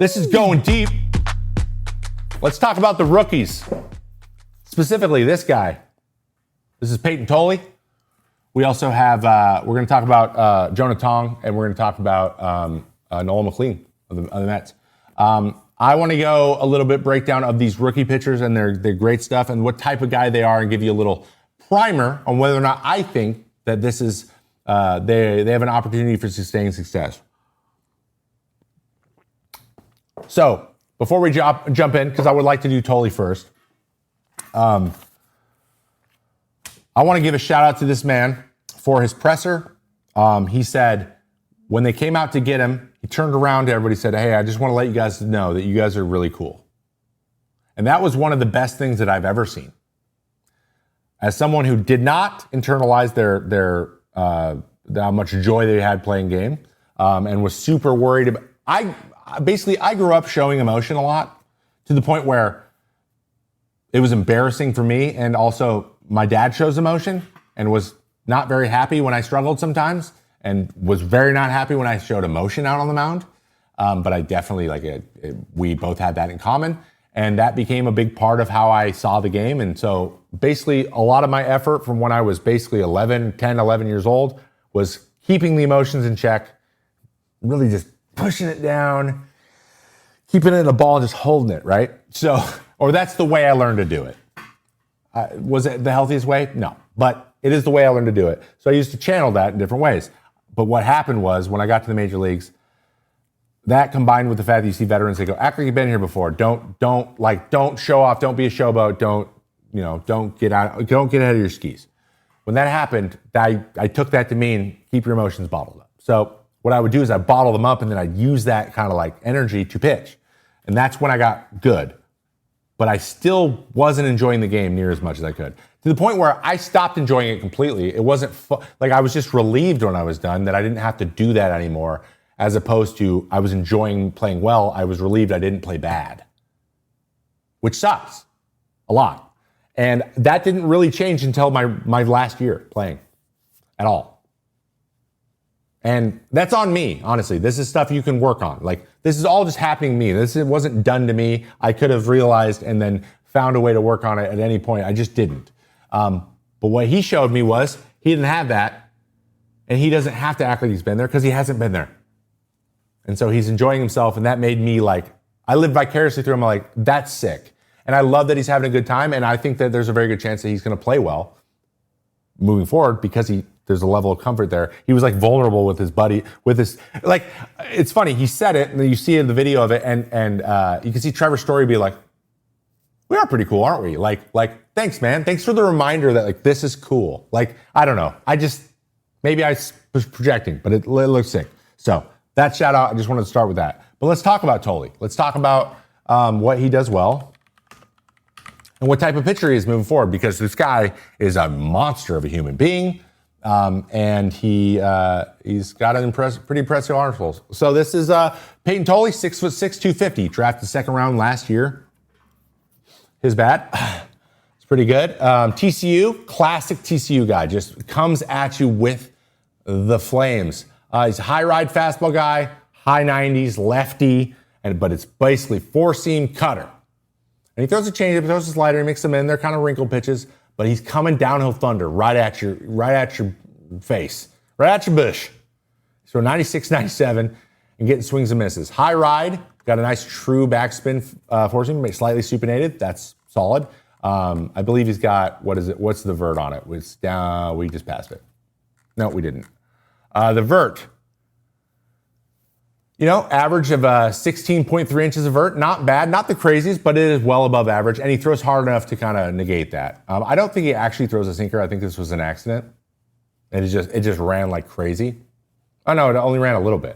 This is going deep. Let's talk about the rookies. Specifically, this guy. This is Payton Tolley. We also have, we're going to talk about Jonah Tong, and we're going to talk about Nolan McClean of the Mets. I want to go a little bit breakdown of these rookie pitchers and their great stuff and what type of guy they are and give you a little primer on whether or not I think that this is, they have an opportunity for sustained success. So, before we jump in, because I would like to do Tolley first, I want to give a shout out to this man for his presser. He said, when they came out to get him, he turned around to everybody and said, hey, I just want to let you guys know that you guys are really cool. And that was one of the best things that I've ever seen. As someone who did not internalize how much joy they had playing game, and was super worried about, I grew up showing emotion a lot to the point where it was embarrassing for me. And also my dad shows emotion and was not very happy when I struggled sometimes and was very not happy when I showed emotion out on the mound. But I definitely we both had that in common. And that became a big part of how I saw the game. And so basically a lot of my effort from when I was basically 11 years old was keeping the emotions in check, really just pushing it down, keeping it in the ball, and just holding it, right? So, or that's the way I learned to do it. Was it the healthiest way? No, but it is the way I learned to do it. So I used to channel that in different ways. But what happened was when I got to the major leagues, that combined with the fact that you see veterans, they go, act like you've been here before. Don't show off. Don't be a showboat. Don't get ahead of your skis. When that happened, I took that to mean keep your emotions bottled up. So what I would do is I'd bottle them up and then I'd use that kind of like energy to pitch. And that's when I got good. But I still wasn't enjoying the game near as much as I could. To the point where I stopped enjoying it completely. It wasn't I was just relieved when I was done that I didn't have to do that anymore, as opposed to I was enjoying playing well. I was relieved I didn't play bad, which sucks a lot. And that didn't really change until my last year playing at all. And that's on me, honestly. This is stuff you can work on. This is all just happening to me. It wasn't done to me. I could have realized and then found a way to work on it at any point. I just didn't. But what he showed me was he didn't have that, and he doesn't have to act like he's been there because he hasn't been there. And so he's enjoying himself, and that made me I lived vicariously through him. That's sick. And I love that he's having a good time, and I think that there's a very good chance that he's going to play well moving forward because there's a level of comfort there. He was vulnerable with his buddy, it's funny. He said it, and then you see in the video of it, and you can see Trevor's story be like, we are pretty cool, aren't we? Thanks, man. Thanks for the reminder that this is cool. I don't know. Maybe I was projecting, but it looks sick. So that shout out, I just wanted to start with that. But let's talk about Tolley. Let's talk about what he does well and what type of pitcher he is moving forward, because this guy is a monster of a human being. And he's got an pretty impressive arsenal. So this is Payton Tolley, 6'6", 250, drafted second round last year. His bat, it's pretty good. TCU, classic TCU guy, just comes at you with the flames. He's a high ride fastball guy, high 90s, lefty, but it's basically four-seam cutter. And he throws a changeup, throws a slider, he mixes them in. They're kind of wrinkle pitches, but he's coming downhill thunder right at your face, right at your bush. So 96, 97, and getting swings and misses. High ride, got a nice true backspin four-seam, slightly supinated. That's solid. I believe he's got, what's the vert on it? It's down, we just passed it. No, we didn't. The vert, average of 16.3 inches of vert. Not bad, not the craziest, but it is well above average. And he throws hard enough to kind of negate that. I don't think he actually throws a sinker. I think this was an accident. And it just ran like crazy. Oh no, it only ran a little bit.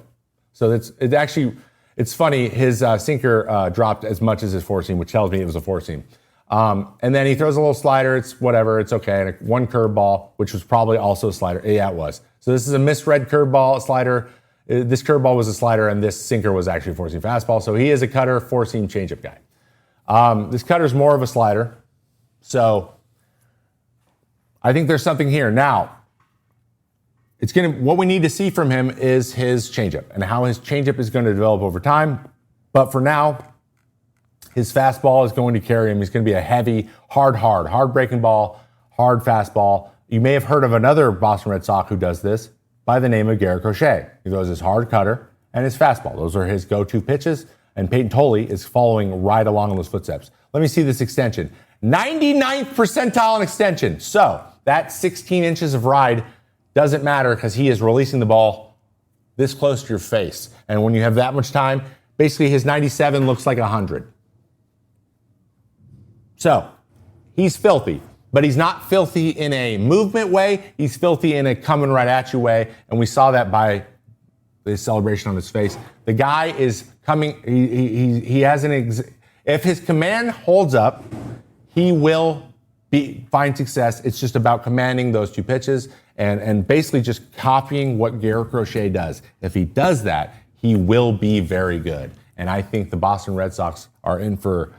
So it's funny. His sinker dropped as much as his four seam, which tells me it was a four seam. And then he throws a little slider. It's whatever. It's okay. And one curveball, which was probably also a slider. Yeah, it was. So this is a misread curveball, slider. This curveball was a slider, and this sinker was actually a four-seam fastball. So he is a cutter, four-seam changeup guy. This cutter is more of a slider. So I think there's something here. Now, what we need to see from him is his changeup and how his changeup is going to develop over time. But for now, his fastball is going to carry him. He's going to be a heavy, hard breaking ball, hard fastball. You may have heard of another Boston Red Sox who does this by the name of Garrett Crochet. He throws his hard cutter and his fastball. Those are his go-to pitches, and Payton Tolley is following right along in those footsteps. Let me see this extension. 99th percentile in extension. So that 16 inches of ride doesn't matter because he is releasing the ball this close to your face. And when you have that much time, basically his 97 looks like 100. So he's filthy, but he's not filthy in a movement way. He's filthy in a coming right at you way. And we saw that by the celebration on his face. The guy is coming. He has if his command holds up, he will find success. It's just about commanding those two pitches and basically just copying what Garrett Crochet does. If he does that, he will be very good. And I think the Boston Red Sox are in for,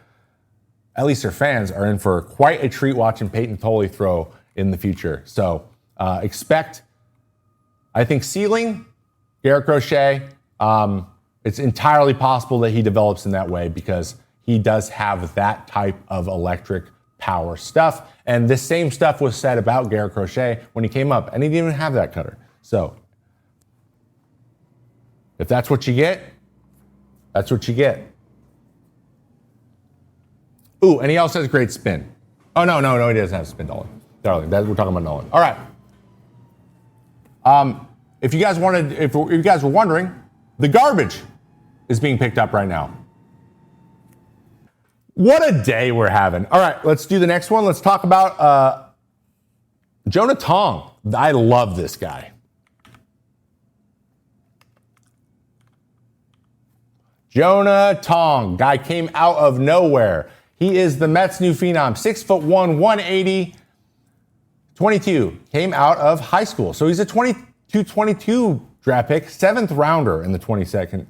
at least their fans are in for quite a treat watching Payton Tolley throw in the future. So expect, I think, ceiling, Garrett Crochet. It's entirely possible that he develops in that way because he does have that type of electric power stuff. And this same stuff was said about Garrett Crochet when he came up, and he didn't even have that cutter. So if that's what you get, that's what you get. Ooh, and he also has great spin. Oh, no, he doesn't have spin, darling. We're talking about Nolan. All right. If you guys were wondering, the garbage is being picked up right now. What a day we're having. All right, let's do the next one. Let's talk about Jonah Tong. I love this guy. Jonah Tong. Guy came out of nowhere. He is the Mets' new phenom. 6'1", 180, 22. Came out of high school. So he's a 22 draft pick, 7th rounder in the 22nd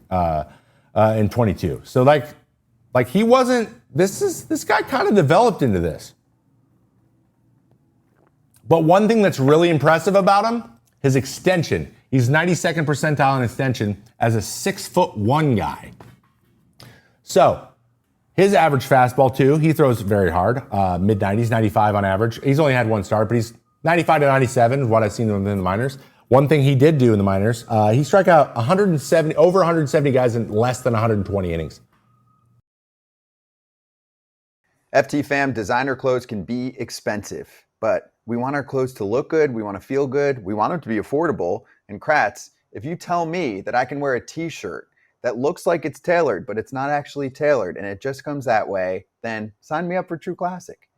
in 22. So like he wasn't, this guy kind of developed into this. But one thing that's really impressive about him, his extension. He's 92nd percentile in extension as a 6'1" guy. So his average fastball too, he throws very hard, mid-90s, 95 on average. He's only had one start, but he's 95 to 97 is what I've seen him in the minors. One thing he did do in the minors, he struck out over 170 guys in less than 120 innings. FT fam, designer clothes can be expensive, but we want our clothes to look good. We want to feel good. We want them to be affordable. And Kratz, if you tell me that I can wear a t-shirt that looks like it's tailored, but it's not actually tailored and it just comes that way, then sign me up for True Classic.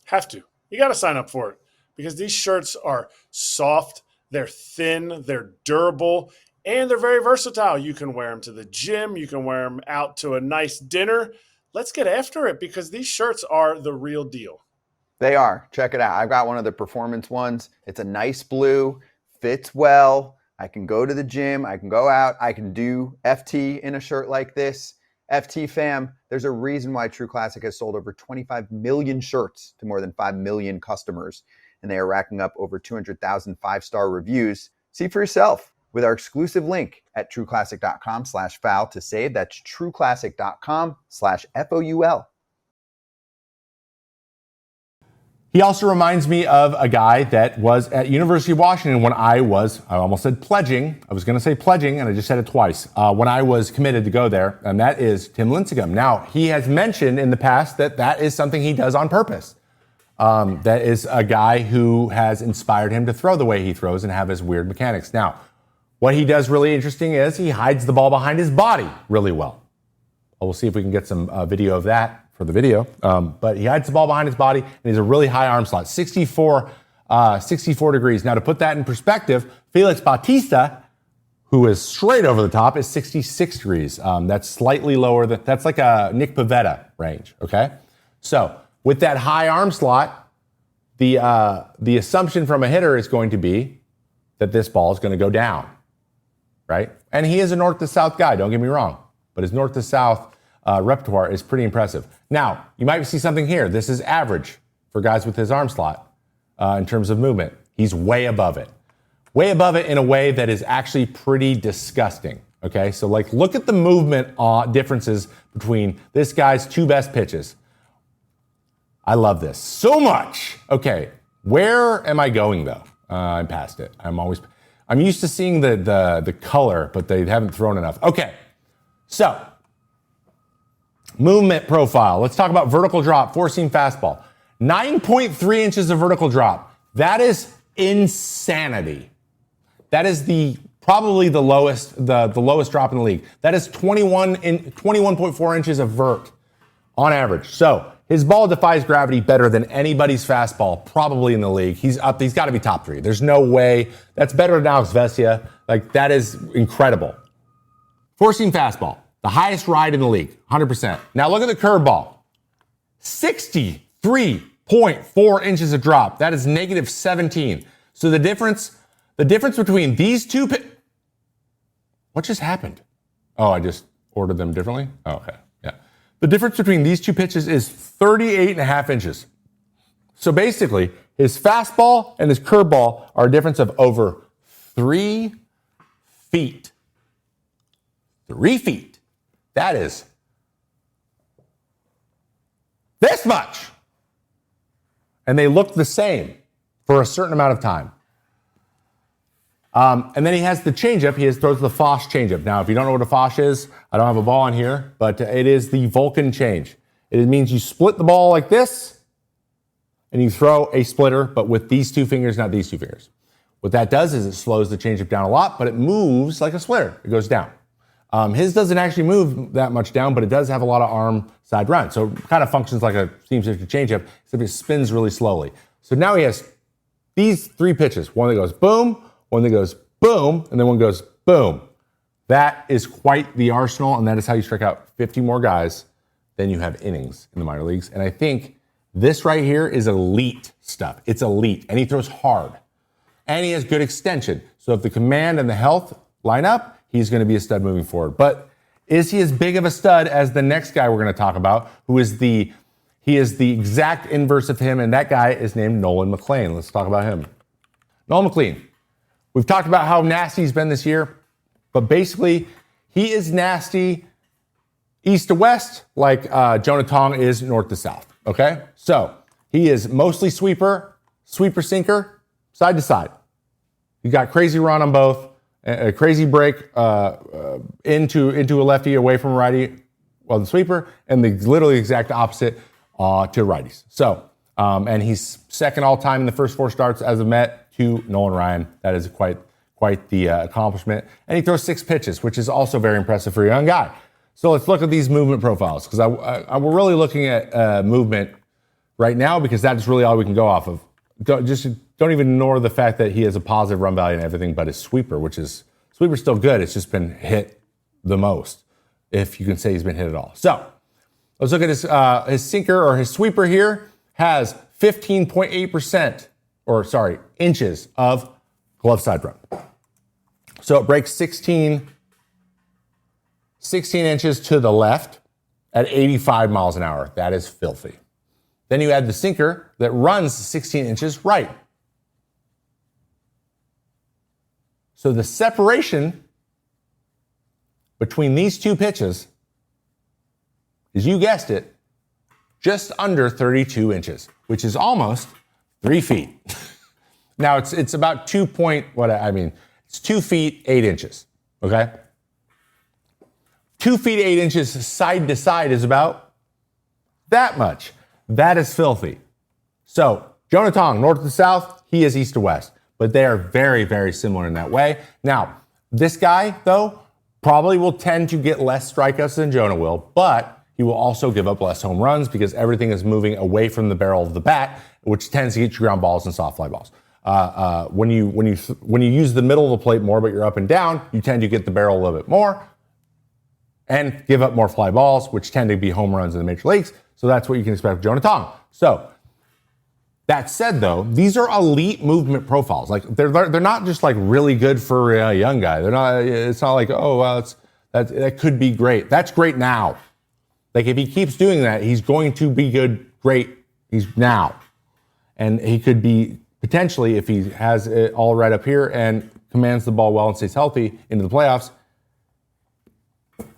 Have to. You got to sign up for it because these shirts are soft, they're thin, they're durable, and they're very versatile. You can wear them to the gym. You can wear them out to a nice dinner. Let's get after it because these shirts are the real deal. They are. Check it out. I've got one of the performance ones. It's a nice blue, fits well. I can go to the gym. I can go out. I can do FT in a shirt like this. FT fam, there's a reason why True Classic has sold over 25 million shirts to more than 5 million customers. And they are racking up over 200,000 5-star reviews. See for yourself with our exclusive link at trueclassic.com/foul to save. That's trueclassic.com/FOUL. He also reminds me of a guy that was at University of Washington when I almost said pledging. I was going to say pledging, and I just said it twice. When I was committed to go there, and that is Tim Lincecum. Now, he has mentioned in the past that is something he does on purpose. That is a guy who has inspired him to throw the way he throws and have his weird mechanics. Now, what he does really interesting is he hides the ball behind his body really well. We'll see if we can get some video of that for the video. But he hides the ball behind his body, and he's a really high arm slot, 64 degrees. Now, to put that in perspective, Felix Bautista, who is straight over the top, is 66 degrees. That's slightly lower. That's like a Nick Pivetta range, okay? So with that high arm slot, the assumption from a hitter is going to be that this ball is going to go down, right? And he is a north to south guy, don't get me wrong, but his north to south repertoire is pretty impressive. Now, you might see something here. This is average for guys with his arm slot in terms of movement. He's way above it. Way above it in a way that is actually pretty disgusting, Okay, so like look at the movement differences between this guy's two best pitches. I love this so much. Okay, where am I going though? I'm past it. I'm used to seeing the color, but they haven't thrown enough. Okay, so movement profile. Let's talk about vertical drop, four-seam fastball. 9.3 inches of vertical drop. That is insanity. That is probably the lowest drop in the league. That is 21.4 inches of vert on average. So his ball defies gravity better than anybody's fastball, probably in the league. He's got to be top 3. There's no way. That's better than Alex Vesia. Like, that is incredible. Four-seam fastball, the highest ride in the league, 100%. Now look at the curveball. 63.4 inches of drop. That is negative 17. So the difference between these two... What just happened? Oh, I just ordered them differently? Oh, okay. Yeah. The difference between these two pitches is 38.5 inches. So basically, his fastball and his curveball are a difference of over 3 feet. 3 feet. That is this much. And they look the same for a certain amount of time. And then he has the changeup. He throws the Fosh changeup. Now, if you don't know what a Fosh is, I don't have a ball on here, but it is the Vulcan change. It means you split the ball like this, and you throw a splitter, but with these two fingers, not these two fingers. What that does is it slows the changeup down a lot, but it moves like a splitter. It goes down. His doesn't actually move that much down, but it does have a lot of arm side run. So it kind of functions like a seam shifter changeup, except it spins really slowly. So now he has these 3 pitches. One that goes boom, one that goes boom, and then one goes boom. That is quite the arsenal, and that is how you strike out 50 more guys than you have innings in the minor leagues. And I think this right here is elite stuff. It's elite, and he throws hard. And he has good extension. So if the command and the health line up, he's going to be a stud moving forward. But is he as big of a stud as the next guy we're going to talk about, he is the exact inverse of him, and that guy is named Nolan McClean. Let's talk about him. Nolan McClean. We've talked about how nasty he's been this year, but basically he is nasty east to west like Jonah Tong is north to south, okay? So he is mostly sweeper, sinker, side to side. He got crazy run on both, a crazy break into a lefty away from a righty, well, the sweeper, and the literally exact opposite to righties. So, and he's second all time in the first 4 starts as a Met to Nolan Ryan. That is quite the accomplishment. And he throws 6 pitches, which is also very impressive for a young guy. So let's look at these movement profiles, because we're really looking at movement right now, because that's really all we can go off of. Don't even ignore the fact that he has a positive run value and everything, but his sweeper's still good. It's just been hit the most, if you can say he's been hit at all. So let's look at his sinker, or his sweeper here has 15.8%, inches of glove side run. So it breaks 16 inches to the left at 85 miles an hour. That is filthy. Then you add the sinker that runs 16 inches right. So the separation between these two pitches is, you guessed it, just under 32 inches, which is almost 3 feet. Now it's about 2 feet 8 inches. Okay, 2 feet 8 inches side to side is about that much. That is filthy. So Jonah Tong, north to south, he is east to west, but they are very, very similar in that way. Now, this guy, though, probably will tend to get less strikeouts than Jonah will, but he will also give up less home runs because everything is moving away from the barrel of the bat, which tends to get you ground balls and soft fly balls. When you use the middle of the plate more, but you're up and down, you tend to get the barrel a little bit more and give up more fly balls, which tend to be home runs in the major leagues. So that's what you can expect with Jonah Tong. So that said, though, these are elite movement profiles. Like they're not just like really good for a young guy. They're not. It's not like, oh well, that could be great. That's great now. Like if he keeps doing that, he's going to be good. Great. He's now, and he could be potentially, if he has it all right up here and commands the ball well and stays healthy into the playoffs,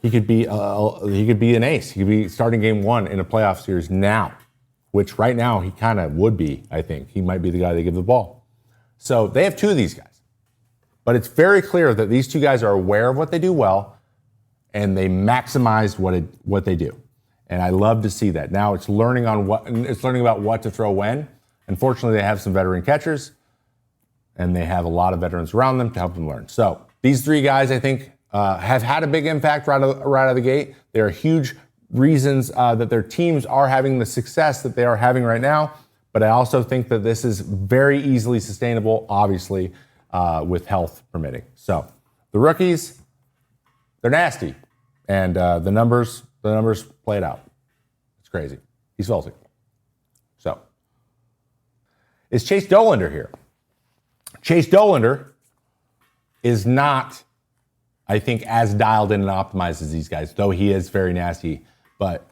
he could be an ace. He could be starting game 1 in a playoff series now, which right now he kind of would be. I think he might be the guy they give the ball. So they have 2 of these guys, but it's very clear that these 2 guys are aware of what they do well, and they maximize what they do. And I love to see that. Now it's learning about what to throw when. Unfortunately, they have some veteran catchers, and they have a lot of veterans around them to help them learn. So these 3 guys, I think, have had a big impact right out of the gate. There are huge reasons that their teams are having the success that they are having right now. But I also think that this is very easily sustainable, obviously, with health permitting. So the rookies, they're nasty, and the numbers play it out. It's crazy. He's salty. So is Chase Dollander here? Chase Dollander is not, I think, as dialed in and optimized as these guys, though he is very nasty. But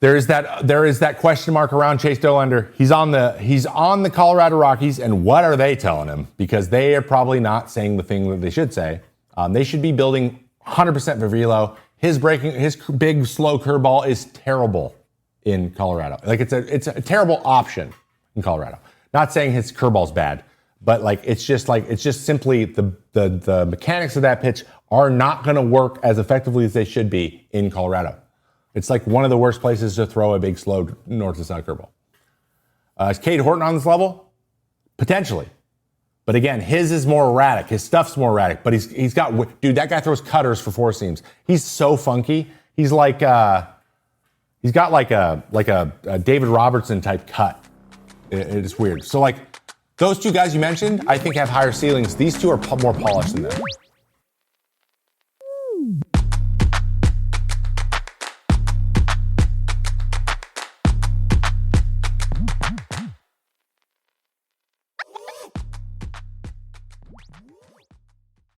there is that question mark around Chase Dollander. He's on the Colorado Rockies, and what are they telling him? Because they are probably not saying the thing that they should say. They should be building 100% for velo. His big slow curveball is terrible in Colorado. Like it's a terrible option in Colorado. Not saying his curveball's bad, but it's just simply the mechanics of that pitch are not going to work as effectively as they should be in Colorado. It's like one of the worst places to throw a big slow north to south curveball. Is Cade Horton on this level? Potentially. But again, his is more erratic. His stuff's more erratic. But he's got, dude, that guy throws cutters for 4 seams. He's so funky. He's like, he's got like a David Robertson type cut. It is weird. So those 2 guys you mentioned, I think have higher ceilings. These 2 are more polished than them.